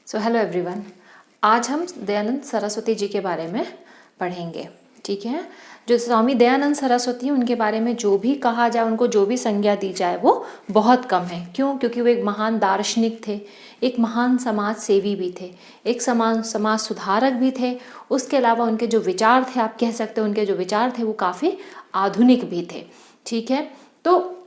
So hello everyone. आज हम दयानंद सरस्वती जी के बारे में पढ़ेंगे। ठीक है, जो स्वामी दयानंद सरस्वती हैं उनके बारे में जो भी कहा जाए, उनको जो भी संज्ञा दी जाए वो बहुत कम है। क्यों? क्योंकि वो एक महान दार्शनिक थे, एक महान समाज सेवी भी थे, एक समाज सुधारक भी थे। उसके अलावा उनके जो विचार थे, आप कह सकते हो उनके जो विचार थे वो काफ़ी आधुनिक भी थे। ठीक है, तो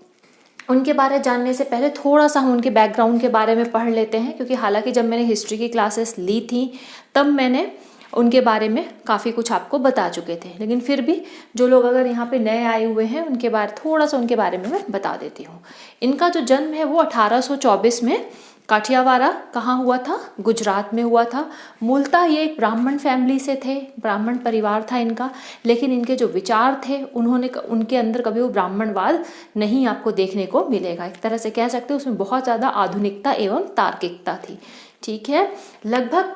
उनके बारे जानने से पहले थोड़ा सा हम उनके बैकग्राउंड के बारे में पढ़ लेते हैं, क्योंकि हालांकि जब मैंने हिस्ट्री की क्लासेस ली थी तब मैंने उनके बारे में काफ़ी कुछ आपको बता चुके थे, लेकिन फिर भी जो लोग अगर यहाँ पे नए आए हुए हैं उनके बारे थोड़ा सा उनके बारे में मैं बता देती हूँ। इनका जो जन्म है वो 1824 में काठियावाड़ा कहाँ हुआ था? गुजरात में हुआ था। मूलतः ये एक ब्राह्मण फैमिली से थे, ब्राह्मण परिवार था इनका, लेकिन इनके जो विचार थे उनके अंदर कभी वो ब्राह्मणवाद नहीं आपको देखने को मिलेगा। एक तरह से कह सकते हो उसमें बहुत ज़्यादा आधुनिकता एवं तार्किकता थी। ठीक है, लगभग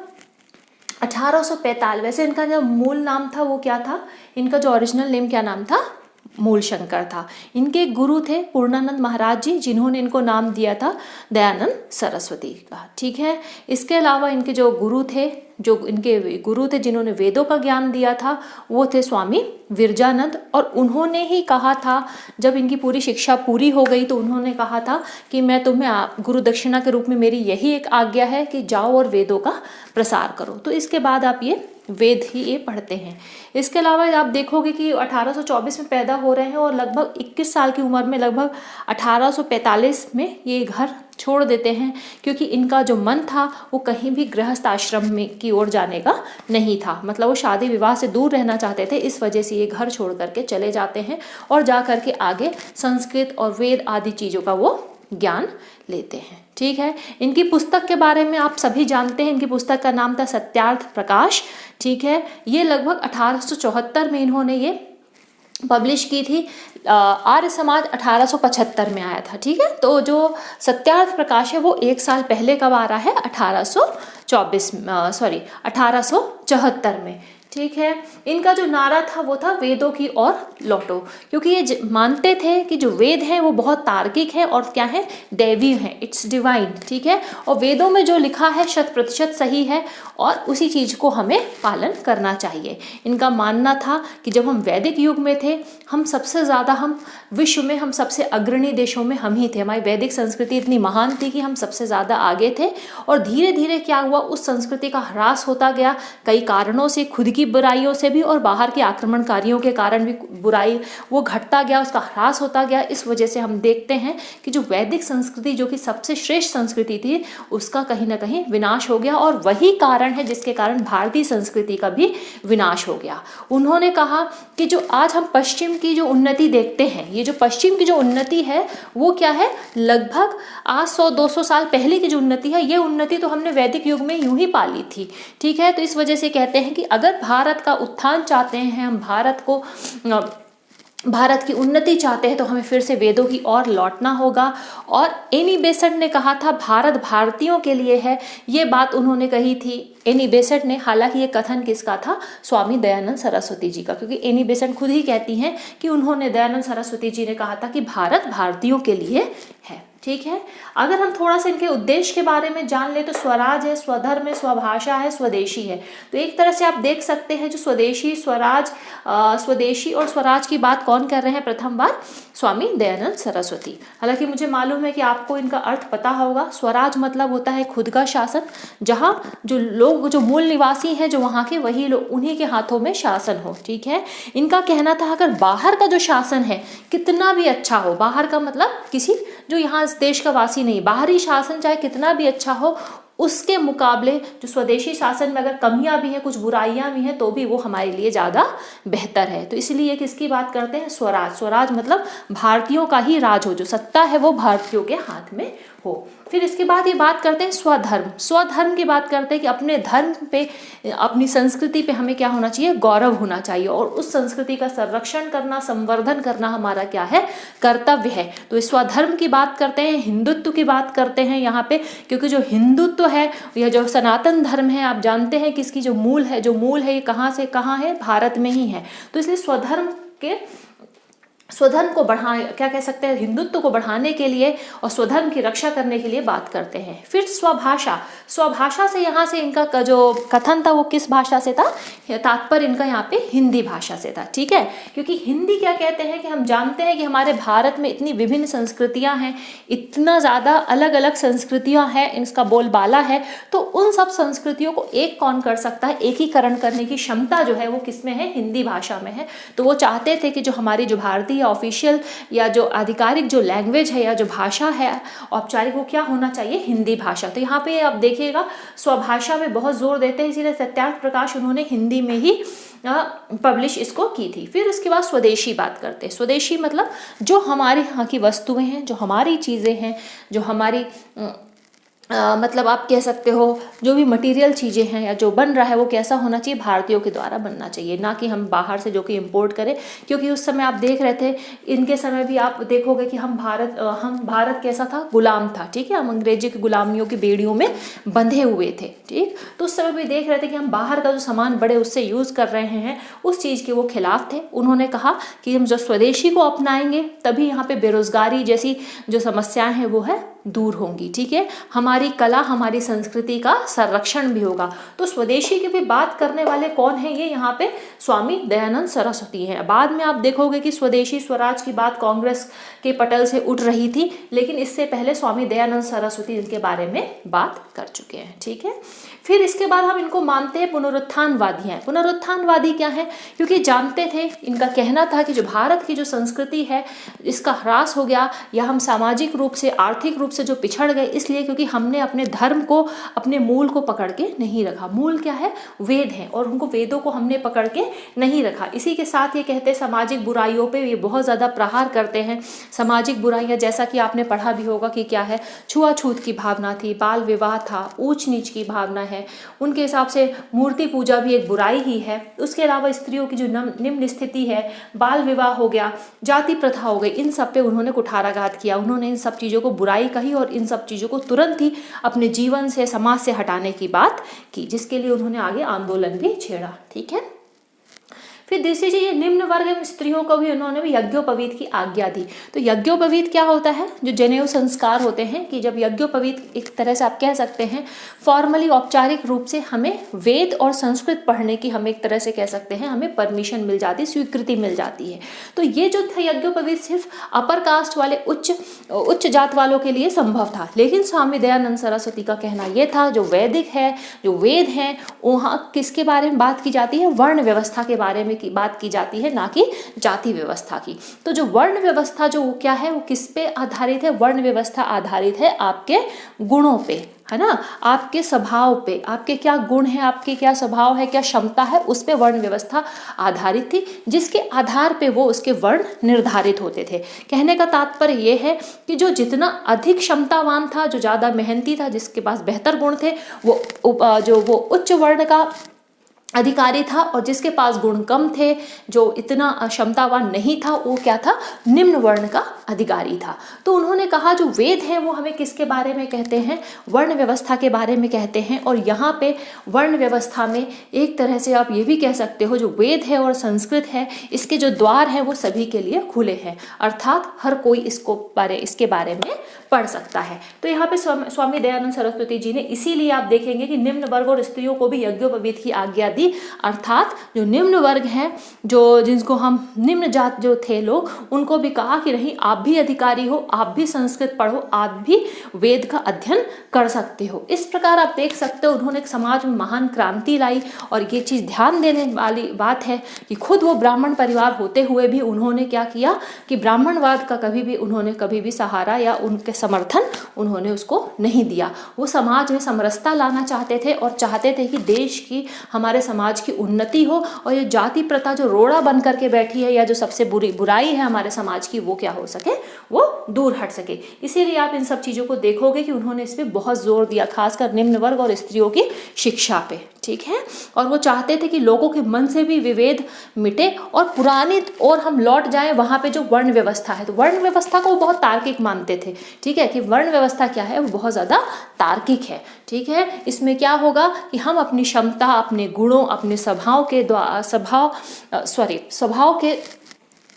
1845, वैसे इनका जो मूल नाम था वो क्या था? इनका जो ओरिजिनल नेम क्या नाम था? मूलशंकर था। इनके गुरु थे पूर्णानंद महाराज जी, जिन्होंने इनको नाम दिया था दयानंद सरस्वती का। ठीक है, इसके अलावा इनके जो गुरु थे जिन्होंने वेदों का ज्ञान दिया था वो थे स्वामी विरजानंद। और उन्होंने ही कहा था, जब इनकी पूरी शिक्षा पूरी हो गई तो उन्होंने कहा था कि मैं तुम्हें गुरु दक्षिणा के रूप में मेरी यही एक आज्ञा है कि जाओ और वेदों का प्रसार करो। तो इसके बाद आप ये वेद ही ये पढ़ते हैं। इसके अलावा आप देखोगे कि 1824 में पैदा हो रहे हैं और लगभग 21 साल की उम्र में, लगभग 1845 में ये घर छोड़ देते हैं, क्योंकि इनका जो मन था वो कहीं भी गृहस्थ आश्रम में की ओर जाने का नहीं था। मतलब वो शादी विवाह से दूर रहना चाहते थे, इस वजह से ये घर छोड़ करके चले जाते हैं और जा करके आगे संस्कृत और वेद आदि चीज़ों का वो ज्ञान लेते हैं। ठीक है, इनकी पुस्तक के बारे में आप सभी जानते हैं। इनकी पुस्तक का नाम था सत्यार्थ प्रकाश। ठीक है, ये लगभग 1874 में इन्होंने ये पब्लिश की थी। आर्य समाज 1875 में आया था। ठीक है, तो जो सत्यार्थ प्रकाश है वो एक साल पहले कब आ रहा है? 1874 में। ठीक है, इनका जो नारा था वो था वेदों की ओर लौटो, क्योंकि ये मानते थे कि जो वेद हैं वो बहुत तार्किक है और क्या है? दैवी है, इट्स डिवाइन। ठीक है, और वेदों में जो लिखा है 100% सही है और उसी चीज़ को हमें पालन करना चाहिए। इनका मानना था कि जब हम वैदिक युग में थे, हम सबसे ज़्यादा, हम विश्व में हम सबसे अग्रणी देशों में हम ही थे। हमारी वैदिक संस्कृति इतनी महान थी कि हम सबसे ज़्यादा आगे थे। और धीरे धीरे क्या हुआ? उस संस्कृति का ह्रास होता गया, कई कारणों से, खुद की बुराइयों से भी और बाहर के आक्रमणकारियों के कारण भी बुराई वो घटता गया, उसका ह्रास होता गया। इस वजह से हम देखते हैं कि जो वैदिक संस्कृति, जो कि सबसे श्रेष्ठ संस्कृति थी, उसका कहीं ना कहीं विनाश हो गया। और वही कारण है जिसके कारण भारतीय संस्कृति का भी विनाश हो गया। उन्होंने कहा कि जो आज हम पश्चिम की जो उन्नति देखते हैं, ये जो पश्चिम की जो उन्नति है वो क्या है? लगभग आज 100-200 साल पहले की जो उन्नति है, ये उन्नति तो हमने वैदिक युग में यूं ही पाली थी। ठीक है, तो इस वजह से कहते हैं कि अगर भारत का उत्थान चाहते हैं, हम भारत की उन्नति चाहते हैं, तो हमें फिर से वेदों की ओर लौटना होगा। और एनी बेसेंट ने कहा था भारत भारतीयों के लिए है, ये बात उन्होंने कही थी एनी बेसेंट ने। हालांकि ये कथन किसका था? स्वामी दयानंद सरस्वती जी का, क्योंकि एनी बेसेंट खुद ही कहती हैं कि उन्होंने, दयानंद सरस्वती जी ने कहा था कि भारत भारतीयों के लिए है। ठीक है, अगर हम थोड़ा सा इनके उद्देश्य के बारे में जान ले तो स्वराज है, स्वधर्म है, स्वभाषा है, स्वदेशी है। तो एक तरह से आप देख सकते हैं जो स्वदेशी, स्वराज, स्वदेशी और स्वराज की बात कौन कर रहे हैं प्रथम बार? स्वामी दयानंद सरस्वती। हालांकि मुझे मालूम है कि आपको इनका अर्थ पता होगा। स्वराज मतलब होता है खुद का शासन, जहाँ जो लोग, जो मूल निवासी हैं, जो वहाँ के, वही लोग, उन्हीं के हाथों में शासन हो। ठीक है, इनका कहना था अगर बाहर का जो शासन है कितना भी अच्छा हो, बाहर का मतलब किसी जो यहाँ इस देश का वासी नहीं, बाहरी शासन चाहे कितना भी अच्छा हो, उसके मुकाबले जो स्वदेशी शासन में अगर कमियां भी हैं, कुछ बुराइयां भी हैं, तो भी वो हमारे लिए ज़्यादा बेहतर है। तो इसलिए किसकी बात करते हैं? स्वराज। स्वराज मतलब भारतीयों का ही राज हो, जो सत्ता है वो भारतीयों के हाथ में हो। फिर इसके बाद ये बात करते हैं स्वधर्म। स्वधर्म की बात करते हैं कि अपने धर्म पे, अपनी संस्कृति पे हमें क्या होना चाहिए? गौरव होना चाहिए, और उस संस्कृति का संरक्षण करना, संवर्धन करना हमारा क्या है? कर्तव्य है। तो इस स्वधर्म की बात करते हैं, हिंदुत्व की बात करते हैं यहाँ पे, क्योंकि जो हिंदुत्व है, यह जो सनातन धर्म है, आप जानते हैं कि इसकी जो मूल है ये कहाँ से कहाँ है? भारत में ही है। तो इसलिए स्वधर्म के स्वधर्म को क्या कह सकते हैं, हिंदुत्व को बढ़ाने के लिए और स्वधर्म की रक्षा करने के लिए बात करते हैं। फिर स्वभाषा, स्वभाषा से यहाँ से इनका जो कथन था वो किस भाषा से था, तात्पर्य इनका यहाँ पे हिंदी भाषा से था, ठीक है। क्योंकि हिंदी क्या कहते हैं कि हम जानते हैं कि हमारे भारत में इतनी विभिन्न संस्कृतियाँ हैं, इतना ज़्यादा अलग अलग संस्कृतियाँ हैं, इसका बोलबाला है, तो उन सब संस्कृतियों को एक कौन कर सकता है, एकीकरण करने की क्षमता जो है वो किसमें है, हिंदी भाषा में है। तो वो चाहते थे कि जो हमारी जो भारतीय ऑफिशियल या जो आधिकारिक जो लैंग्वेज है या जो भाषा है औपचारिक, वो क्या होना चाहिए, हिंदी भाषा। तो यहाँ पे आप देखिएगा स्वभाषा में बहुत जोर देते हैं, इसीलिए सत्यार्थ प्रकाश उन्होंने हिंदी में ही पब्लिश इसको की थी। फिर उसके बाद स्वदेशी बात करते हैं। स्वदेशी मतलब जो हमारे यहाँ की वस्तुएं हैं, जो हमारी चीज़ें हैं, जो हमारी मतलब आप कह सकते हो जो भी मटेरियल चीज़ें हैं या जो बन रहा है वो कैसा होना चाहिए, भारतीयों के द्वारा बनना चाहिए, ना कि हम बाहर से जो कि इंपोर्ट करें। क्योंकि उस समय आप देख रहे थे, इनके समय भी आप देखोगे कि हम भारत कैसा था, गुलाम था, ठीक है, हम अंग्रेजी की गुलामियों की बेड़ियों में बंधे हुए थे, ठीक। तो उस समय भी देख रहे थे कि हम बाहर का जो सामान बड़े उससे यूज़ कर रहे हैं, उस चीज़ के वो खिलाफ थे। उन्होंने कहा कि हम जो स्वदेशी को अपनाएंगे तभी यहाँ पे बेरोजगारी जैसी जो समस्याएं हैं वो है दूर होंगी, ठीक है, हमारी कला हमारी संस्कृति का संरक्षण भी होगा। तो स्वदेशी की भी बात करने वाले कौन है, ये यहाँ पे स्वामी दयानंद सरस्वती हैं। बाद में आप देखोगे कि स्वदेशी स्वराज की बात कांग्रेस के पटल से उठ रही थी, लेकिन इससे पहले स्वामी दयानंद सरस्वती इनके बारे में बात कर चुके हैं, ठीक है। फिर इसके बाद हम इनको मानते हैं पुनरुत्थानवादी हैं। पुनरुत्थानवादी क्या है, क्योंकि जानते थे, इनका कहना था कि जो भारत की जो संस्कृति है इसका ह्रास हो गया, या हम सामाजिक रूप से आर्थिक रूप से जो पिछड़ गए, इसलिए क्योंकि हमने अपने धर्म को, अपने मूल को पकड़ के नहीं रखा। मूल क्या है, वेद है, और उनको वेदों को हमने पकड़ के नहीं रखा। इसी के साथ ये कहते हैं सामाजिक बुराइयों पे ये बहुत ज़्यादा प्रहार करते हैं। सामाजिक बुराइयाँ जैसा कि आपने पढ़ा भी होगा कि क्या है, छुआछूत की भावना थी, बाल विवाह था, ऊंच नीच की भावना है, उनके हिसाब से मूर्ति पूजा भी एक बुराई ही है। उसके अलावा स्त्रियों की जो निम्न स्थिति है, बाल विवाह हो गया, जाति प्रथा हो गई, इन सब पे उन्होंने कुठाराघात किया। उन्होंने इन सब चीज़ों को बुराई कही और इन सब चीज़ों को तुरंत ही अपने जीवन से, समाज से हटाने की बात की, जिसके लिए उन्होंने आगे आंदोलन भी छेड़ा, ठीक है। फिर दूसरी चीज, ये निम्न वर्ग स्त्रियों को भी उन्होंने भी यज्ञोपवीत की आज्ञा दी। तो यज्ञोपवीत क्या होता है, जो जनेऊ संस्कार होते हैं, कि जब यज्ञोपवीत एक तरह से आप कह सकते हैं फॉर्मली औपचारिक रूप से हमें वेद और संस्कृत पढ़ने की हम एक तरह से कह सकते हैं हमें परमिशन मिल जाती, स्वीकृति मिल जाती है। तो ये जो था यज्ञोपवीत सिर्फ अपर कास्ट वाले उच्च जात वालों के लिए संभव था। लेकिन स्वामी दयानंद सरस्वती का कहना यह था जो वैदिक है, जो वेद हैं, वहाँ किसके बारे में बात की जाती है, वर्ण व्यवस्था के बारे में की बात की जाती है, ना कि जाति व्यवस्था की। तो जो वर्ण व्यवस्था जो क्या है वो किस पे आधारित है, वर्ण व्यवस्था आधारित है आपके गुणों पे, है ना, आपके स्वभाव पे, आपके क्या गुण है, आपके क्या स्वभाव है, क्या क्षमता है, उस पे वर्ण व्यवस्था आधारित थी, जिसके आधार पे वो उसके वर्ण निर्धारित होते थे। कहने का तात्पर्य ये है कि जो जितना अधिक क्षमतावान था, जो ज़्यादा मेहनती था, जिसके पास बेहतर गुण थे, वो उच्च वर्ण का अधिकारी था, और जिसके पास गुण कम थे, जो इतना क्षमतावान नहीं था, वो क्या था, निम्न वर्ण का अधिकारी था। तो उन्होंने कहा जो वेद है वो हमें किसके बारे में कहते हैं, वर्ण व्यवस्था के बारे में कहते हैं। और यहाँ पे वर्ण व्यवस्था में एक तरह से आप ये भी कह सकते हो जो वेद है और संस्कृत है, इसके जो द्वार हैं वो सभी के लिए खुले हैं, अर्थात हर कोई इसके बारे में पढ़ सकता है। तो यहाँ पे स्वामी दयानंद सरस्वती जी ने इसीलिए आप देखेंगे कि निम्न वर्ग और स्त्रियों को भी यज्ञोपवीत की आज्ञा दी, अर्थात जो निम्न वर्ग हैं, जो जिनको हम निम्न जात जो थे लोग, उनको भी कहा कि नहीं, आप भी अधिकारी हो, आप भी संस्कृत पढ़ो, आप भी वेद का अध्ययन कर सकते हो। इस प्रकार आप देख सकते हो उन्होंने एक समाज में महान क्रांति लाई। और ये चीज़ ध्यान देने वाली बात है कि खुद वो ब्राह्मण परिवार होते हुए भी उन्होंने क्या किया कि ब्राह्मणवाद का कभी भी सहारा या उनके समर्थन उन्होंने उसको नहीं दिया। वो समाज में समरसता लाना चाहते थे और चाहते थे कि देश की, हमारे समाज की उन्नति हो, और ये जाति प्रथा जो रोड़ा बन करके बैठी है या जो सबसे बुराई है हमारे समाज की, वो क्या हो सके, वो दूर हट सके। इसीलिए आप इन सब चीज़ों को देखोगे कि उन्होंने इस पर बहुत जोर दिया, खासकर निम्न वर्ग और स्त्रियों की शिक्षा पे, ठीक है। और वो चाहते थे कि लोगों के मन से भी विभेद मिटे और पुरानी और हम लौट जाएं वहाँ पे जो वर्ण व्यवस्था है। तो वर्ण व्यवस्था को वो बहुत तार्किक मानते थे, ठीक है, कि वर्ण व्यवस्था क्या है, वो बहुत ज़्यादा तार्किक है, ठीक है। इसमें क्या होगा कि हम अपनी क्षमता, अपने गुणों, अपने स्वभाव के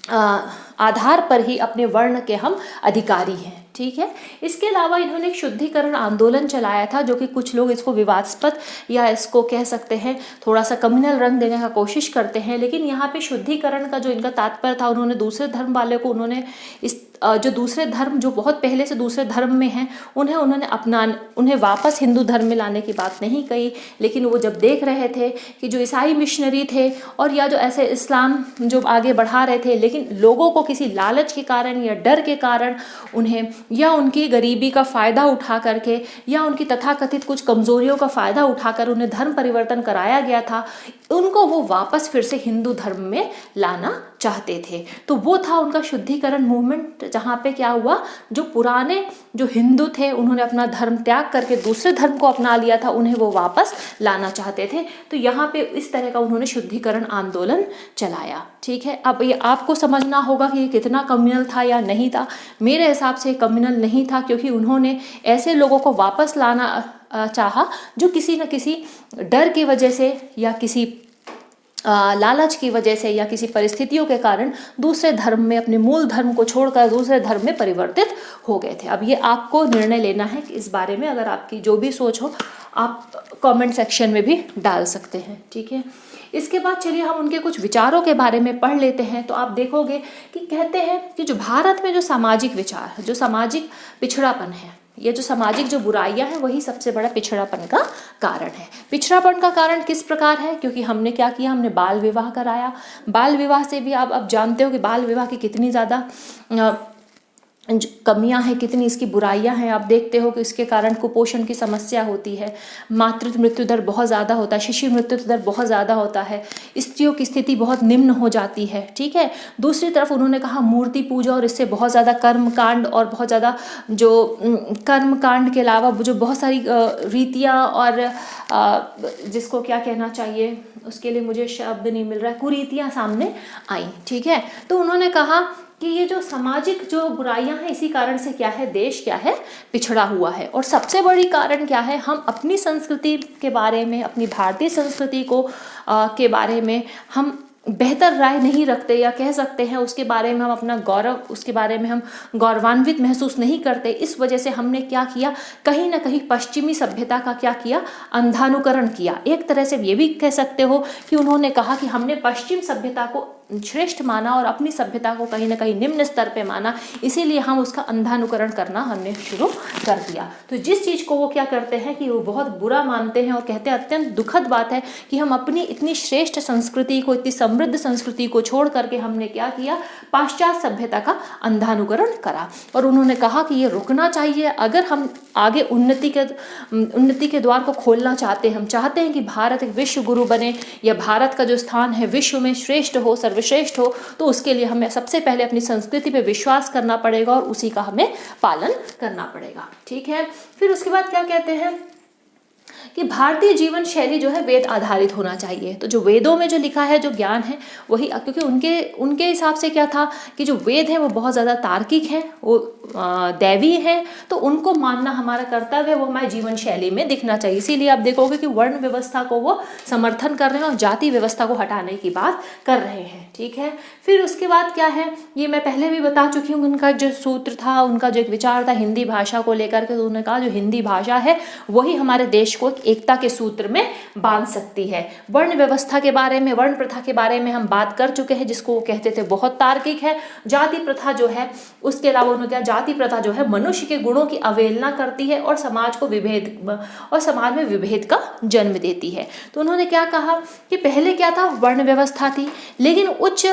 आधार पर ही अपने वर्ण के हम अधिकारी हैं। ठीक है, इसके अलावा इन्होंने एक शुद्धिकरण आंदोलन चलाया था, जो कि कुछ लोग इसको विवादास्पद या इसको कह सकते हैं थोड़ा सा कम्युनल रंग देने का कोशिश करते हैं, लेकिन यहाँ पे शुद्धिकरण का जो इनका तात्पर्य था, उन्होंने दूसरे धर्म वाले को उन्होंने इस जो दूसरे धर्म जो बहुत पहले से दूसरे धर्म में हैं उन्हें वापस हिंदू धर्म में लाने की बात नहीं कही, लेकिन वो जब देख रहे थे कि जो ईसाई मिशनरी थे और या जो ऐसे इस्लाम जो आगे बढ़ा रहे थे, लेकिन लोगों को किसी लालच के कारण या डर के कारण उन्हें या उनकी गरीबी का फ़ायदा उठा करके या उनकी तथाकथित कुछ कमज़ोरियों का फ़ायदा उठाकर उन्हें धर्म परिवर्तन कराया गया था, उनको वो वापस फिर से हिंदू धर्म में लाना चाहते थे। तो वो था उनका शुद्धिकरण मूवमेंट, जहाँ पे क्या हुआ, जो पुराने जो हिंदू थे उन्होंने अपना धर्म त्याग करके दूसरे धर्म को अपना लिया था, उन्हें वो वापस लाना चाहते थे। तो यहाँ पे इस तरह का उन्होंने शुद्धिकरण आंदोलन चलाया। ठीक है, अब ये आपको समझना होगा कि ये कितना कम्युनल था या नहीं था। मेरे हिसाब से कम्युनल नहीं था, क्योंकि उन्होंने ऐसे लोगों को वापस लाना चाहा जो किसी न किसी डर की वजह से या किसी लालच की वजह से या किसी परिस्थितियों के कारण दूसरे धर्म में अपने मूल धर्म को छोड़कर दूसरे धर्म में परिवर्तित हो गए थे। अब ये आपको निर्णय लेना है कि इस बारे में, अगर आपकी जो भी सोच हो आप कमेंट सेक्शन में भी डाल सकते हैं। ठीक है, इसके बाद चलिए हम उनके कुछ विचारों के बारे में पढ़ लेते हैं। तो आप देखोगे कि कहते हैं कि जो भारत में जो सामाजिक विचार है, जो सामाजिक पिछड़ापन है, ये जो सामाजिक जो बुराइयां हैं, वही सबसे बड़ा पिछड़ापन का कारण है। पिछड़ापन का कारण किस प्रकार है, क्योंकि हमने क्या किया, हमने बाल विवाह कराया। बाल विवाह से भी आप जानते हो कि बाल विवाह की कितनी ज़्यादा कमियां हैं, कितनी इसकी बुराइयां हैं। आप देखते हो कि इसके कारण कुपोषण की समस्या होती है, मातृ मृत्यु दर बहुत ज़्यादा होता है, शिशु मृत्यु दर बहुत ज़्यादा होता है, स्त्रियों की स्थिति बहुत निम्न हो जाती है। ठीक है, दूसरी तरफ उन्होंने कहा मूर्ति पूजा और इससे बहुत ज़्यादा कर्म कांड और बहुत ज़्यादा जो कर्म कांड के अलावा जो बहुत सारी रीतियाँ और जिसको क्या कहना चाहिए, उसके लिए मुझे शब्द नहीं मिल रहा है, कुरीतियाँ सामने आई। ठीक है, तो उन्होंने कहा कि ये जो सामाजिक जो बुराइयां हैं, इसी कारण से क्या है, देश क्या है, पिछड़ा हुआ है। और सबसे बड़ी कारण क्या है, हम अपनी संस्कृति के बारे में, अपनी भारतीय संस्कृति को के बारे में हम बेहतर राय नहीं रखते, या कह सकते हैं उसके बारे में हम अपना गौरव, उसके बारे में हम गौरवान्वित महसूस नहीं करते। इस वजह से हमने क्या किया, कहीं ना कहीं पश्चिमी सभ्यता का क्या किया, अंधानुकरण किया। एक तरह से ये भी कह सकते हो कि उन्होंने कहा कि हमने पश्चिम सभ्यता को श्रेष्ठ माना और अपनी सभ्यता को कहीं ना कहीं निम्न स्तर पे माना, इसीलिए हम उसका अंधानुकरण करना हमने शुरू कर दिया। तो जिस चीज़ को वो क्या करते हैं कि वो बहुत बुरा मानते हैं और कहते हैं अत्यंत दुखद बात है कि हम अपनी इतनी श्रेष्ठ संस्कृति को, इतनी समृद्ध संस्कृति को छोड़ करके हमने क्या किया, पाश्चात्य सभ्यता का अंधानुकरण करा। और उन्होंने कहा कि ये रुकना चाहिए। अगर हम आगे उन्नति के द्वार को खोलना चाहते हैं, हम चाहते हैं कि भारत एक विश्व गुरु बने या भारत का जो स्थान है विश्व में श्रेष्ठ हो, सर्वश्रेष्ठ हो, तो उसके लिए हमें सबसे पहले अपनी संस्कृति पे विश्वास करना पड़ेगा और उसी का हमें पालन करना पड़ेगा। ठीक है, फिर उसके बाद क्या कहते हैं कि भारतीय जीवन शैली जो है वेद आधारित होना चाहिए। तो जो वेदों में जो लिखा है, जो ज्ञान है, वही, क्योंकि उनके हिसाब से क्या था कि जो वेद है वो बहुत ज़्यादा तार्किक हैं, वो दैवी हैं, तो उनको मानना हमारा कर्तव्य है, वो हमारी जीवन शैली में दिखना चाहिए। इसीलिए आप देखोगे कि वर्ण व्यवस्था को वो समर्थन कर रहे हैं और जाति व्यवस्था को हटाने की बात कर रहे हैं। ठीक है, फिर उसके बाद क्या है, ये मैं पहले भी बता चुकी हूँ, उनका जो सूत्र था, उनका जो एक विचार था हिंदी भाषा को लेकर के, तो उन्होंने कहा जो हिंदी भाषा है वही हमारे देश को एकता के सूत्र में बांध सकती है। वर्ण व्यवस्था के बारे में, वर्ण प्रथा के बारे में हम बात कर चुके हैं, जिसको वो कहते थे बहुत तार्किक है। जाति प्रथा जो है, उसके अलावा उन्होंने क्या, जाति प्रथा जो है मनुष्य के गुणों की अवहेलना करती है और समाज में विभेद का जन्म देती है। तो उन्होंने क्या कहा कि पहले क्या था, वर्ण व्यवस्था थी, लेकिन उच्च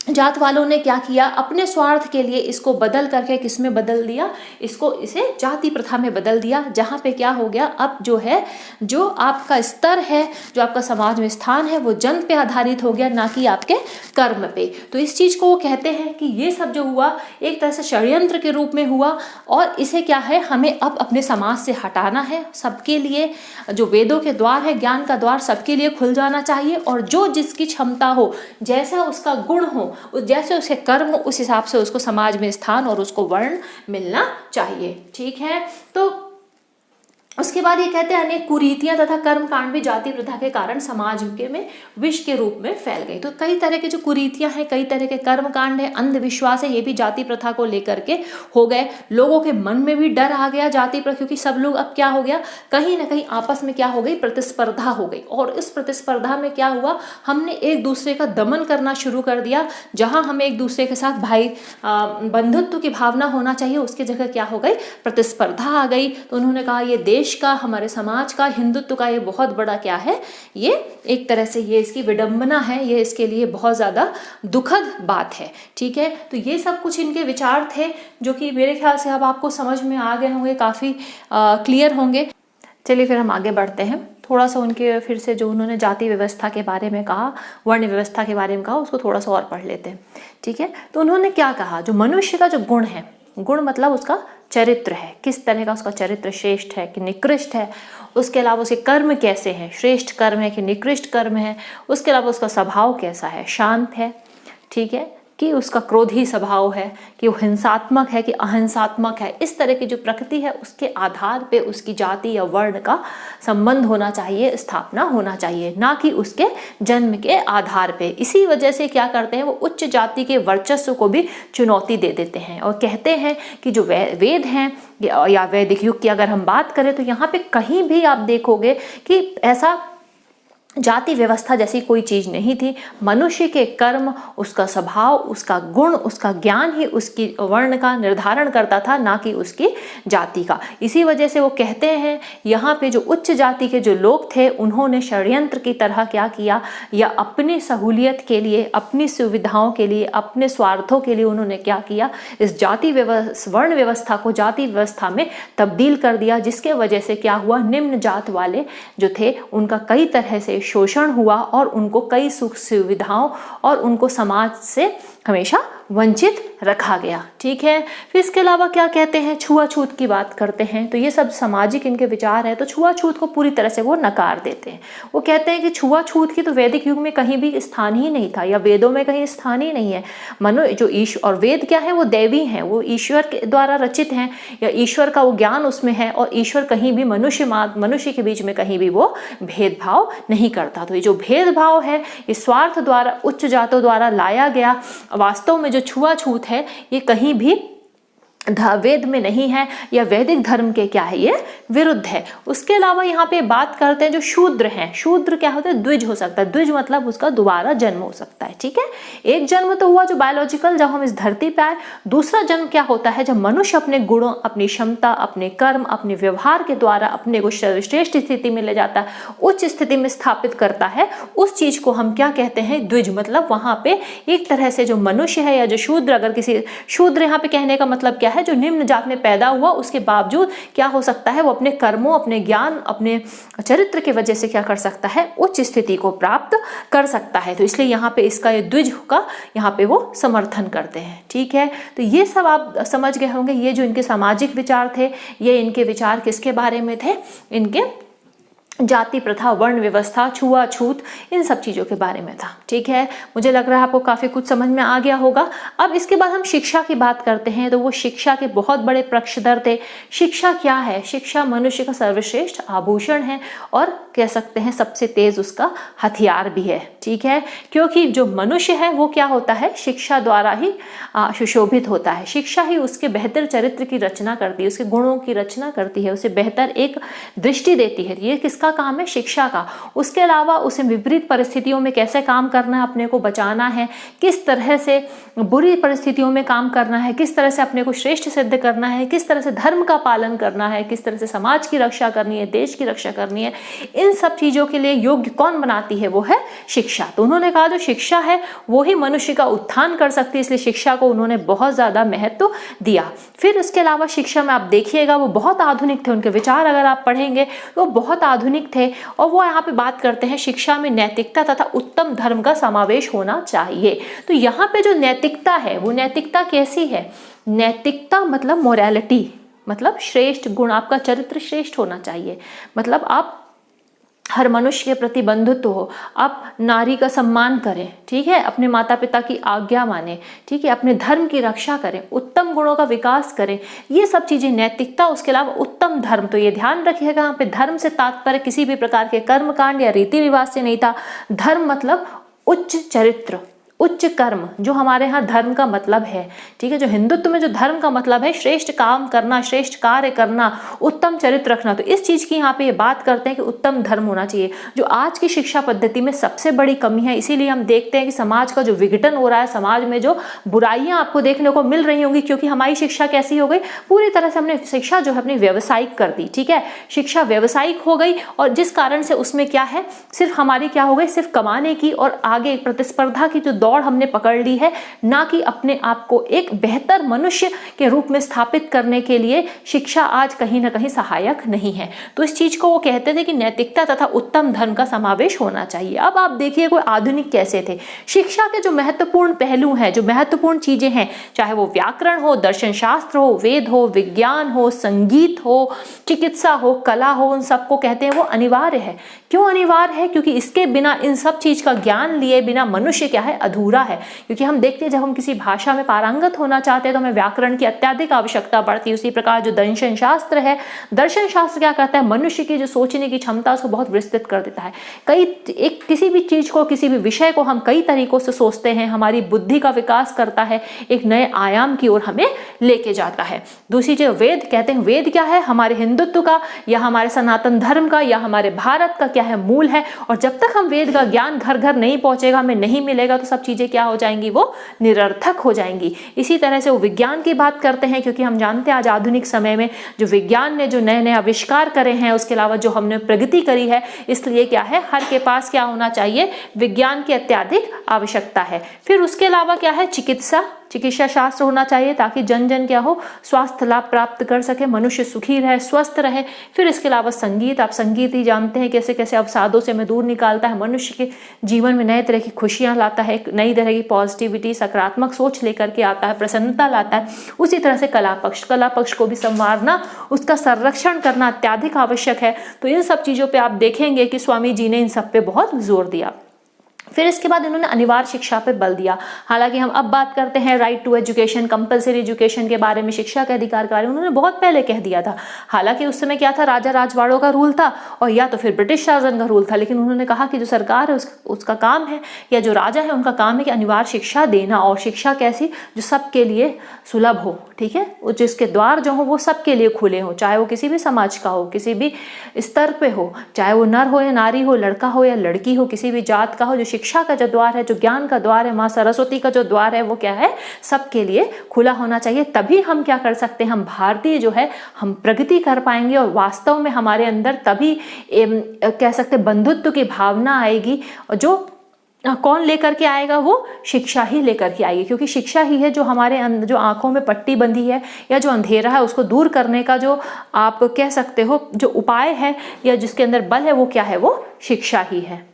जात वालों ने क्या किया, अपने स्वार्थ के लिए इसको बदल करके किस में बदल दिया, इसे जाति प्रथा में बदल दिया, जहाँ पे क्या हो गया, अब जो है, जो आपका स्तर है, जो आपका समाज में स्थान है, वो जन्म पे आधारित हो गया, ना कि आपके कर्म पे। तो इस चीज़ को वो कहते हैं कि ये सब जो हुआ एक तरह से षड्यंत्र के रूप में हुआ, और इसे क्या है, हमें अब अपने समाज से हटाना है। सबके लिए जो वेदों के द्वार है, ज्ञान का द्वार सबके लिए खुल जाना चाहिए, और जो जिसकी क्षमता हो, जैसा उसका गुण हो, जैसे उसके कर्म, उस हिसाब से उसको समाज में स्थान और उसको वर्ण मिलना चाहिए। ठीक है, तो उसके बाद ये कहते हैं अनेक कुरीतियां तथा कर्म कांड भी जाति प्रथा के कारण समाज के में विष के रूप में फैल गई। तो कई तरह के जो कुरीतियां हैं, कई तरह के कर्म कांड है, अंधविश्वास है, ये भी जाति प्रथा को लेकर के हो गए। लोगों के मन में भी डर आ गया जाति प्रथा, क्योंकि सब लोग अब क्या हो गया, कहीं ना कहीं आपस में क्या हो गई, प्रतिस्पर्धा हो गई। और इस प्रतिस्पर्धा में क्या हुआ, हमने एक दूसरे का दमन करना शुरू कर दिया। जहां हमें एक दूसरे के साथ भाई बंधुत्व की भावना होना चाहिए, उसकी जगह क्या हो गई, प्रतिस्पर्धा आ गई। तो उन्होंने कहा ये देश का, हमारे समाज का, हिंदुत्व का ये बहुत बड़ा क्या है, ये एक तरह से ये इसकी विडंबना है, ये इसके लिए बहुत ज़्यादा दुखद बात है। ठीक है, तो ये सब कुछ इनके विचार थे जो कि मेरे ख्याल से अब आपको समझ में आ गए होंगे, काफ़ी क्लियर होंगे। चलिए फिर हम आगे बढ़ते हैं। थोड़ा सा उनके फिर से जो उन्होंने जाति व्यवस्था के बारे में कहा, वर्ण व्यवस्था के बारे में कहा, उसको थोड़ा सा और पढ़ लेते हैं। ठीक है, तो उन्होंने क्या कहा, जो मनुष्य का जो गुण है, गुण मतलब उसका चरित्र है, किस तरह का उसका चरित्र श्रेष्ठ है कि निकृष्ट है, उसके अलावा उसके कर्म कैसे हैं, श्रेष्ठ कर्म है कि निकृष्ट कर्म है, उसके अलावा उसका स्वभाव कैसा है, शांत है, ठीक है, कि उसका क्रोधी स्वभाव है, कि वो हिंसात्मक है कि अहिंसात्मक है। इस तरह की जो प्रकृति है उसके आधार पे उसकी जाति या वर्ण का संबंध होना चाहिए, स्थापना होना चाहिए, ना कि उसके जन्म के आधार पे। इसी वजह से क्या करते हैं, वो उच्च जाति के वर्चस्व को भी चुनौती दे देते हैं और कहते हैं कि जो वेद हैं या वैदिक युग की अगर हम बात करें तो यहाँ पे कहीं भी आप देखोगे कि ऐसा जाति व्यवस्था जैसी कोई चीज नहीं थी। मनुष्य के कर्म, उसका स्वभाव, उसका गुण, उसका ज्ञान ही उसकी वर्ण का निर्धारण करता था, ना कि उसकी जाति का। इसी वजह से वो कहते हैं यहाँ पे जो उच्च जाति के जो लोग थे उन्होंने षड्यंत्र की तरह क्या किया, या अपनी सहूलियत के लिए, अपनी सुविधाओं के लिए, अपने स्वार्थों के लिए उन्होंने क्या किया, इस जाति वर्ण व्यवस्था को जाति व्यवस्था में तब्दील कर दिया, जिसके वजह से क्या हुआ, निम्न जात वाले जो थे उनका कई तरह से शोषण हुआ और उनको कई सुख सुविधाओं और उनको समाज से हमेशा वंचित रखा गया। ठीक है, फिर इसके अलावा क्या कहते हैं, छुआछूत की बात करते हैं। तो ये सब सामाजिक इनके विचार है। तो छुआछूत को पूरी तरह से वो नकार देते हैं। वो कहते हैं कि छुआछूत की तो वैदिक युग में कहीं भी स्थान ही नहीं था, या वेदों में कहीं स्थान ही नहीं है। जो ईश्वर और वेद क्या है, वो दैवी हैं, वो ईश्वर के द्वारा रचित हैं, या ईश्वर का वो ज्ञान उसमें है, और ईश्वर कहीं भी मनुष्य के बीच में कहीं भी वो भेदभाव नहीं करता। तो ये जो भेदभाव है ये स्वार्थ द्वारा, उच्च जातों द्वारा लाया गया। वास्तव में जो छुआछूत है ये कहीं भी वेद में नहीं है, या वैदिक धर्म के क्या है, ये विरुद्ध है। उसके अलावा यहाँ पे बात करते हैं जो शूद्र हैं। शूद्र क्या होता है, द्विज हो सकता है। द्विज मतलब उसका दोबारा जन्म हो सकता है। ठीक है, एक जन्म तो हुआ जो बायोलॉजिकल, जब हम इस धरती पे आए। दूसरा जन्म क्या होता है, जब मनुष्य अपने गुणों, अपनी क्षमता, अपने कर्म, अपने व्यवहार के द्वारा अपने को श्रेष्ठ स्थिति में ले जाता है, उच्च स्थिति में स्थापित करता है। उस चीज को हम क्या कहते हैं, द्विज। मतलब वहां पे एक तरह से जो मनुष्य है या जो शूद्र, अगर किसी शूद्र यहाँ पे कहने का मतलब क्या है, जो निम्न जात में पैदा हुआ, उसके बावजूद क्या हो सकता है, वो अपने कर्मों, अपने ज्ञान, अपने चरित्र की वजह से क्या कर सकता है, उच्च स्थिति को प्राप्त कर सकता है। तो इसलिए यहाँ पे इसका ये द्विज का यहाँ पे वो समर्थन करते हैं। ठीक है, तो ये सब आप समझ गए होंगे। ये जो इनके सामाजिक विचार थे, ये इनके विचार किसके बारे में थे, इनके जाति प्रथा, वर्ण व्यवस्था, छुआछूत, इन सब चीज़ों के बारे में था। ठीक है, मुझे लग रहा है आपको काफ़ी कुछ समझ में आ गया होगा। अब इसके बाद हम शिक्षा की बात करते हैं। तो वो शिक्षा के बहुत बड़े पक्षधर थे। शिक्षा क्या है, शिक्षा मनुष्य का सर्वश्रेष्ठ आभूषण है, और कह सकते हैं सबसे तेज उसका हथियार भी है। ठीक है, क्योंकि जो मनुष्य है वो क्या होता है, शिक्षा द्वारा ही सुशोभित होता है। शिक्षा ही उसके बेहतर चरित्र की रचना करती है, उसके गुणों की रचना करती है, उसे बेहतर एक दृष्टि देती है। ये किसका काम है, शिक्षा का। उसके अलावा उसे विपरीत परिस्थितियों में कैसे काम करना है, अपने को बचाना है, किस तरह से बुरी परिस्थितियों में काम करना है, किस तरह से अपने को श्रेष्ठ सिद्ध करना है, किस तरह से धर्म का पालन करना है, किस तरह से समाज की रक्षा करनी है, देश की रक्षा करनी है, इन सब चीजों के लिए योग्य कौन बनाती है, वो है शिक्षा। तो उन्होंने कहा जो शिक्षा है वो ही मनुष्य का उत्थान कर सकती है, इसलिए शिक्षा को उन्होंने बहुत ज्यादा महत्व दिया। फिर उसके अलावा शिक्षा में आप देखिएगा वो बहुत आधुनिक थे। उनके विचार अगर आप पढ़ेंगे वो बहुत आधुनिक थे, और वो यहाँ पे बात करते हैं शिक्षा में नैतिकता तथा उत्तम धर्म का समावेश होना चाहिए। तो यहाँ पे जो नैतिकता है, वो नैतिकता कैसी है, नैतिकता मतलब मोरालिटी, मतलब श्रेष्ठ गुण, आपका चरित्र श्रेष्ठ होना चाहिए। मतलब आप हर मनुष्य के प्रति बंधुत्व हो, आप नारी का सम्मान करें, ठीक है, अपने माता पिता की आज्ञा माने, ठीक है, अपने धर्म की रक्षा करें, उत्तम गुणों का विकास करें, ये सब चीजें नैतिकता। उसके अलावा उत्तम धर्म, तो ये ध्यान रखिएगा यहाँ पे धर्म से तात्पर्य किसी भी प्रकार के कर्म कांड या रीति रिवाज से नहीं था। धर्म मतलब उच्च चरित्र, उच्च कर्म, जो हमारे यहाँ धर्म का मतलब है, ठीक है, जो हिंदुत्व में जो धर्म का मतलब है श्रेष्ठ काम करना, श्रेष्ठ कार्य करना, उत्तम चरित्र रखना। तो इस चीज की यहाँ पे ये बात करते हैं कि उत्तम धर्म होना चाहिए, जो आज की शिक्षा पद्धति में सबसे बड़ी कमी है। इसीलिए हम देखते हैं कि समाज का जो विघटन हो रहा है, समाज में जो बुराइयां आपको देखने को मिल रही होंगी, क्योंकि हमारी शिक्षा कैसी हो गई, पूरी तरह से हमने शिक्षा जो है अपनी व्यवसायिक कर दी, ठीक है, शिक्षा व्यवसायिक हो गई, और जिस कारण से उसमें क्या है, सिर्फ हमारी क्या हो गई, सिर्फ कमाने की और आगे प्रतिस्पर्धा की जो दौड़ हमने पकड़ ली है, ना कि अपने आप को एक बेहतर मनुष्य के रूप में स्थापित करने के लिए शिक्षा आज कहीं ना कहीं सहायक नहीं है। तो इस चीज को वो कहते थे कि नैतिकता तथा उत्तम धर्म का समावेश होना चाहिए। अब आप देखिए कोई आधुनिक कैसे थे, शिक्षा के जो महत्वपूर्ण पहलू हैं, जो महत्वपूर्ण चीजें हैं, चाहे वो व्याकरण हो, दर्शन शास्त्र हो, वेद हो, विज्ञान हो, संगीत हो, चिकित्सा हो, कला हो, उन सबको कहते हैं वो अनिवार्य है। क्यों अनिवार्य है? क्योंकि इसके बिना, इन सब चीज का ज्ञान लिए बिना मनुष्य क्या है, अधूरा है। क्योंकि हम देखते हैं जब हम किसी भाषा में पारंगत होना चाहते हैं तो हमें व्याकरण की अत्यधिक आवश्यकता पड़ती है। उसी प्रकार जो दर्शन शास्त्र है, दर्शन शास्त्र क्या करता है, मनुष्य की जो सोचने की क्षमता उसको बहुत विस्तृत कर देता है। किसी भी चीज को, किसी भी विषय को हम कई तरीकों से सोचते हैं, हमारी बुद्धि का विकास करता है, एक नए आयाम की ओर हमें लेके जाता है। दूसरी चीज वेद कहते हैं, वेद क्या है, हमारे हिंदुत्व का या हमारे सनातन धर्म का या हमारे भारत का क्या है, मूल है। और जब तक हम वेद का ज्ञान घर घर नहीं पहुंचेगा, हमें नहीं मिलेगा, तो सब चीजें क्या हो जाएंगी, वो निरर्थक हो जाएंगी। इसी तरह से वो विज्ञान की बात करते हैं, क्योंकि हम जानते हैं आज आधुनिक समय में जो विज्ञान ने जो नए नए आविष्कार करे हैं, उसके अलावा जो हमने प्रगति करी है, इसलिए क्या है, हर के पास क्या होना चाहिए, विज्ञान की अत्यधिक आवश्यकता है। फिर उसके अलावा क्या है, चिकित्सा शास्त्र होना चाहिए, ताकि जन जन क्या हो, स्वास्थ्य लाभ प्राप्त कर सके, मनुष्य सुखी रहे, स्वस्थ रहे। फिर इसके अलावा संगीत, आप संगीत ही जानते हैं कैसे कैसे अवसादों से हमें दूर निकालता है, मनुष्य के जीवन में नए तरह की खुशियां लाता है, एक नई तरह की पॉजिटिविटी, सकारात्मक सोच लेकर के आता है, प्रसन्नता लाता है। उसी तरह से कला पक्ष को भी संवारना, उसका संरक्षण करना अत्यधिक आवश्यक है। तो इन सब चीजों पर आप देखेंगे कि स्वामी जी ने इन सब पे बहुत जोर दिया। फिर इसके बाद इन्होंने अनिवार्य शिक्षा पे बल दिया। हालांकि हम अब बात करते हैं right to education, compulsory education के बारे में, शिक्षा के अधिकार के बारे में उन्होंने बहुत पहले कह दिया था। हालांकि उस समय क्या था, राजा राजवाड़ों का रूल था और या तो फिर ब्रिटिश शासन का रूल था, लेकिन उन्होंने कहा कि जो सरकार है उसका काम है, या जो राजा है उनका काम है कि अनिवार्य शिक्षा देना, और शिक्षा कैसी, जो सबके लिए सुलभ हो, ठीक है, जिसके द्वार जो हो वो सबके लिए खुले हो, चाहे वो किसी भी समाज का हो, किसी भी स्तर पे हो, चाहे वो नर हो या नारी हो, लड़का हो या लड़की हो, किसी भी जात का हो। जो शिक्षा का जो द्वार है, जो ज्ञान का द्वार है, माँ सरस्वती का जो द्वार है, वो क्या है, सबके लिए खुला होना चाहिए। तभी हम क्या कर सकते हैं, हम भारतीय जो है हम प्रगति कर पाएंगे, और वास्तव में हमारे अंदर तभी कह सकते बंधुत्व की भावना आएगी। और जो कौन लेकर के आएगा, वो शिक्षा ही लेकर के आएगी, क्योंकि शिक्षा ही है जो हमारे जो आंखों में पट्टी बंधी है या जो अंधेरा है उसको दूर करने का जो आप कह सकते हो जो उपाय है या जिसके अंदर बल है, वो क्या है, वो शिक्षा ही है।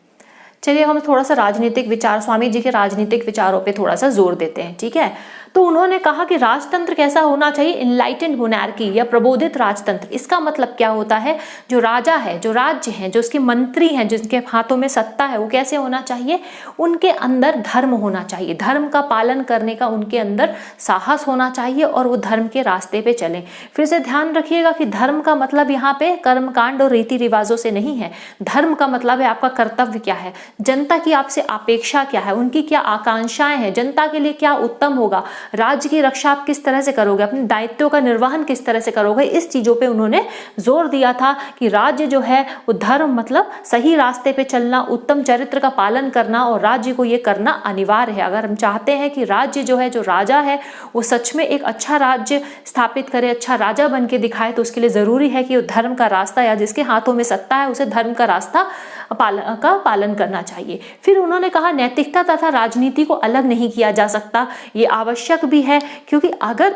चलिए हम थोड़ा सा राजनीतिक विचार, स्वामी जी के राजनीतिक विचारों पे थोड़ा सा जोर देते हैं, ठीक है। तो उन्होंने कहा कि राजतंत्र कैसा होना चाहिए, इनलाइटेंड मोनार्की या प्रबोधित राजतंत्र। इसका मतलब क्या होता है, जो राजा है, जो राज्य है, जो उसके मंत्री हैं, जिनके हाथों में सत्ता है, वो कैसे होना चाहिए, उनके अंदर धर्म होना चाहिए, धर्म का पालन करने का उनके अंदर साहस होना चाहिए, और वो धर्म के रास्ते पे चलें। फिर से ध्यान रखिएगा कि धर्म का मतलब यहाँ पे कर्मकांड और रीति रिवाजों से नहीं है। धर्म का मतलब है आपका कर्तव्य क्या है, जनता की आपसे अपेक्षा क्या है, उनकी क्या आकांक्षाएं हैं, जनता के लिए क्या उत्तम होगा, राज्य की रक्षा आप किस तरह से करोगे, अपने दायित्वों का निर्वहन किस तरह से करोगे। इस चीजों पे उन्होंने जोर दिया था कि राज्य जो है वो धर्म मतलब सही रास्ते पे चलना, उत्तम चरित्र का पालन करना, और राज्य को ये करना अनिवार्य है। अगर हम चाहते हैं कि राज्य जो है, जो राजा है, वो सच में एक अच्छा राज्य स्थापित करे, अच्छा राजा बन के दिखाए, तो उसके लिए जरूरी है कि वो धर्म का रास्ता, या जिसके हाथों में सत्ता है उसे धर्म का रास्ता का पालन करना चाहिए। फिर उन्होंने कहा नैतिकता तथा राजनीति को अलग नहीं किया जा सकता, ये आवश्यक भी है, क्योंकि अगर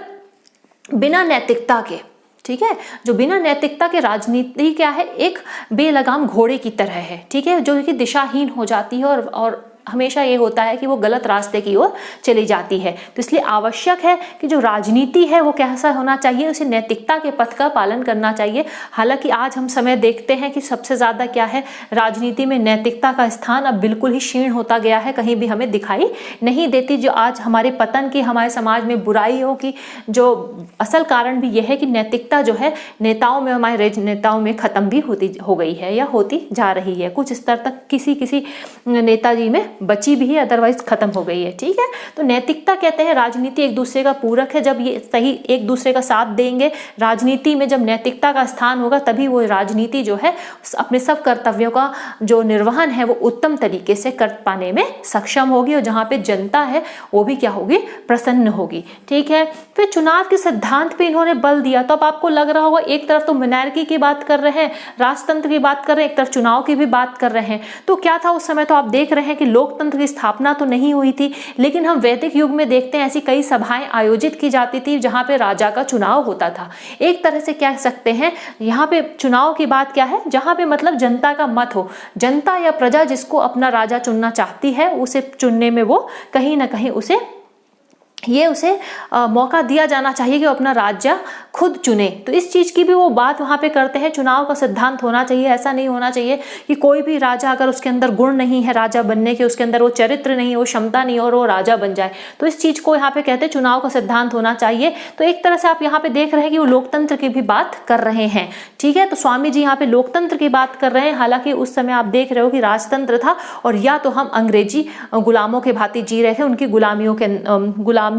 बिना नैतिकता के, ठीक है, जो बिना नैतिकता के राजनीति क्या है, एक बेलगाम घोड़े की तरह है, ठीक है, जो कि दिशाहीन हो जाती है और हमेशा ये होता है कि वो गलत रास्ते की ओर चली जाती है। तो इसलिए आवश्यक है कि जो राजनीति है वो कैसा होना चाहिए, उसे नैतिकता के पथ का पालन करना चाहिए। हालांकि आज हम समय देखते हैं कि सबसे ज़्यादा क्या है, राजनीति में नैतिकता का स्थान अब बिल्कुल ही क्षीण होता गया है, कहीं भी हमें दिखाई नहीं देती। जो आज हमारे पतन की, हमारे समाज में बुराइयों की जो असल कारण भी यह है कि नैतिकता जो है नेताओं में, हमारे नेताओं में ख़त्म भी हो गई है या होती जा रही है। कुछ स्तर तक किसी नेताजी में बची भी है, अदरवाइज ख़त्म हो गई है। ठीक है, तो नैतिकता कहते हैं राजनीति एक दूसरे का पूरक है। जब ये सही एक दूसरे का साथ देंगे, राजनीति में जब नैतिकता का स्थान होगा, तभी वो राजनीति जो है अपने सब कर्तव्यों का जो निर्वहन है वो उत्तम तरीके से कर पाने में सक्षम होगी, और जहाँ पे जनता है वो भी क्या होगी, प्रसन्न होगी। ठीक है, फिर चुनाव के सिद्धांत पे इन्होंने बल दिया। तो अब आपको लग रहा होगा एक तरफ तो मोनार्की की बात कर रहे हैं, राजतंत्र की बात कर रहे हैं, एक तरफ चुनाव की भी बात कर रहे हैं। तो क्या था उस समय, तो आप देख रहे हैं कि लोकतंत्र की स्थापना तो नहीं हुई थी, लेकिन हम वैदिक युग में देखते हैं ऐसी कई सभाएं आयोजित की जाती थी जहां पे राजा का चुनाव होता था। एक तरह से कह सकते हैं यहाँ पे चुनाव की बात क्या है, जहां पे मतलब जनता का मत हो, जनता या प्रजा जिसको अपना राजा चुनना चाहती है उसे चुनने में वो कहीं ना कहीं उसे मौका दिया जाना चाहिए कि वो अपना राज्य खुद चुने। तो इस चीज़ की भी वो बात वहाँ पे करते हैं। चुनाव का सिद्धांत होना चाहिए, ऐसा नहीं होना चाहिए कि कोई भी राजा अगर उसके अंदर गुण नहीं है राजा बनने के, उसके अंदर वो चरित्र नहीं है, वो क्षमता नहीं है और वो राजा बन जाए। तो इस चीज़ को यहाँ पे कहते हैं चुनाव का सिद्धांत होना चाहिए। तो एक तरह से आप यहाँ पे देख रहे हैं कि वो लोकतंत्र की भी बात कर रहे हैं। ठीक है, तो स्वामी जी यहाँ पे लोकतंत्र की बात कर रहे हैं। हालांकि उस समय आप देख रहे हो कि राजतंत्र था और या तो हम अंग्रेजी गुलामों के भांति जी रहे थे, उनकी गुलामी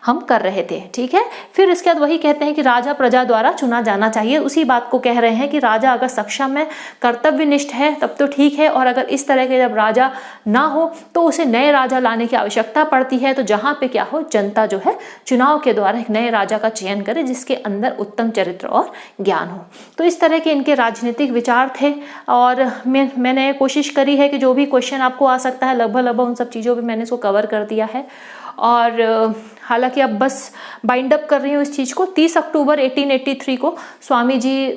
हम कर रहे थे। ठीक है, फिर इसके बाद वही कहते हैं कि राजा प्रजा द्वारा चुना जाना चाहिए। उसी बात को कह रहे हैं कि राजा अगर सक्षम है, कर्तव्यनिष्ठ है, तब तो ठीक है, और अगर इस तरह के जब राजा ना हो तो उसे नए राजा लाने की आवश्यकता पड़ती है। तो जहां पे क्या हो, जनता जो है चुनाव के द्वारा एक नए राजा का चयन करे जिसके अंदर उत्तम चरित्र और ज्ञान हो। तो इस तरह के इनके राजनीतिक विचार थे, और मैंने कोशिश करी है कि जो भी क्वेश्चन आपको आ सकता है लगभग उन सब चीज़ों पर मैंने इसको कवर कर दिया है। और हालांकि अब बस बाइंड अप कर रही हूँ इस चीज़ को। 30 अक्टूबर 1883 को स्वामी जी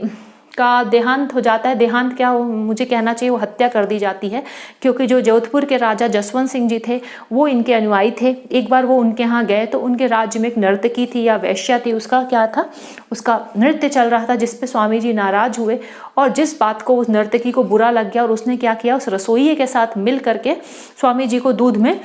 का देहांत हो जाता है। देहांत क्या, वो मुझे कहना चाहिए वो हत्या कर दी जाती है, क्योंकि जो जोधपुर के राजा जसवंत सिंह जी थे वो इनके अनुयायी थे। एक बार वो उनके यहाँ गए तो उनके राज्य में एक नर्तकी थी या वैश्या थी, उसका क्या था, उसका नृत्य चल रहा था, जिस पे स्वामी जी नाराज हुए और जिस बात को उस नर्तकी को बुरा लग गया और उसने क्या किया, उस रसोइये के साथ मिल करके स्वामी जी को दूध में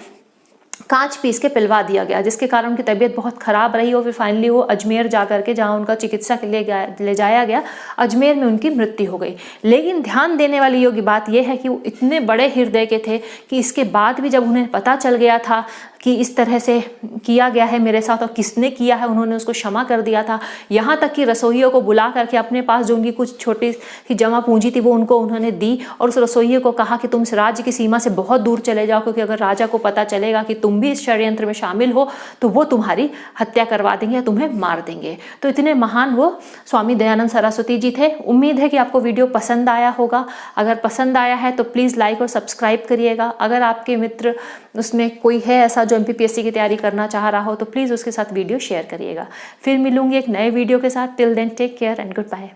कांच पीस के पिलवा दिया गया, जिसके कारण उनकी तबीयत बहुत ख़राब रही और फिर फाइनली वो अजमेर जा करके, जहाँ उनका चिकित्सा के लिए ले जाया गया, अजमेर में उनकी मृत्यु हो गई। लेकिन ध्यान देने वाली योग्य बात यह है कि वो इतने बड़े हृदय के थे कि इसके बाद भी जब उन्हें पता चल गया था कि इस तरह से किया गया है मेरे साथ और किसने किया है, उन्होंने उसको क्षमा कर दिया था। यहाँ तक कि रसोइयों को बुला करके अपने पास जो उनकी कुछ छोटी सी जमा पूंजी थी वो उनको उन्होंने दी और उस रसोइये को कहा कि तुम इस राज्य की सीमा से बहुत दूर चले जाओ, क्योंकि अगर राजा को पता चलेगा कि तुम भी इस षड्यंत्र में शामिल हो तो वो तुम्हारी हत्या करवा देंगे या तुम्हें मार देंगे। तो इतने महान वो स्वामी दयानंद सरस्वती जी थे। उम्मीद है कि आपको वीडियो पसंद आया होगा। अगर पसंद आया है तो प्लीज़ लाइक और सब्सक्राइब करिएगा। अगर आपके मित्र उसमें कोई है ऐसा जो MPPSC की तैयारी करना चाह रहा हो तो प्लीज़ उसके साथ वीडियो शेयर करिएगा। फिर मिलूंगी एक नए वीडियो के साथ। Till then take care and good bye.